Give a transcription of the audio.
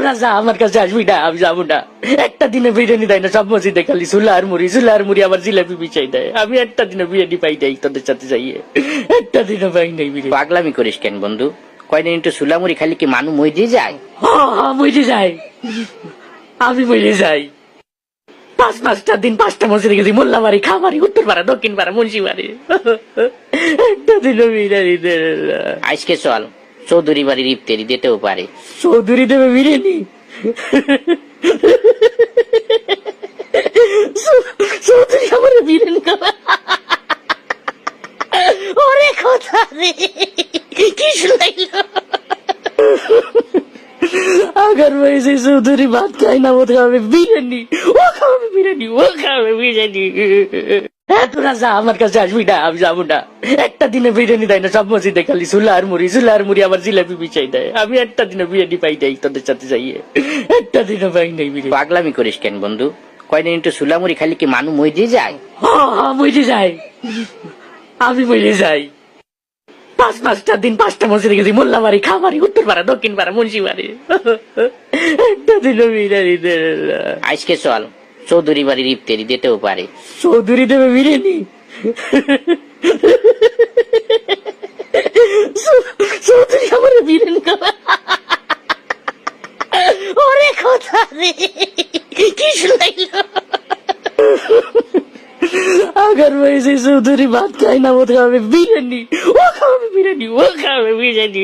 তোরা যা, আমার কাছে আসবি না, আমি যাবো না। একটা দিনে বিরিয়ানি দেয় না, সব মসজিদে খালি সুলার মুড়ি আবার জিলাপি বিছাই দেয়। আমি একটা দিনে বিরিয়ানি পাই নাই তোদের সাথে যাইয়ে, একটা দিনে পাই নাই বিরিয়ানি। পাগলামি করিস কেন বন্ধু? কয়দিন একটু সুলামুড়ি খালি কি মানু মই দিয়ে যায়? হ্যাঁ মরে যাই, আমি মরে যাই। 5-5টা দিন 5টা মসজিদে গেছি, মোল্লাবাড়ি, খামারি, উত্তরপাড়া, দক্ষিণপাড়া, মুন্সিবাড়ি, একটা দিনও বিরিয়ানি দেয় না। আজকে চল চৌধুরী বাড়ির ইফতারি দিতেও পারে। চৌধুরী দেবে বিরিয়ানি? চৌধুরী আমার বিরিয়ানি খাবে? ওরে কথা রে, কি শুনাইল? अगर वैसे चौधरी बात खाई ना, वो खावे बिरयानी, वो खावे बिरयानी, वो खावे बिरयानी। তোরা যা, আমার কাছে আসবি না, আমি যাবো না। একটা দিনে বিরিয়ানি দেয় না, সব মসজিদে খালি সুলার মুড়ি আবার জিলাপি বিছাই দেয়। আমি একটা দিনে বিরিয়ানি পাই নাই তোদের সাথে যাইয়ে, একটা দিনও পাই নাই বিরিয়ানি। পাগলামি করিস কেন বন্ধু? কয়দিন একটু সুলামুড়ি খালি কি মানু মই দিয়ে যায়? হ্যাঁ মরে যাই, আমি মরে যাই। 5-5টা দিন 5টা মসজিদে গেছি, মোল্লাবাড়ি, খামারি, উত্তরপাড়া, দক্ষিণপাড়া, মুন্সিবাড়ি, একটা দিনও বিরিয়ানি দেয় না। আজকে চল চৌধুরী বাড়ির ইফতারি দিতেও পারে। চৌধুরী দেবে বিরিয়ানি? চৌধুরী আমার বিরিয়ানি খাবে? ওরে কথা রে, কি শুনাইল? अगर वैसे चौधरी बात खाई ना, वो खावे बिरयानी, वो खावे बिरयानी, वो खावे बिरयानी।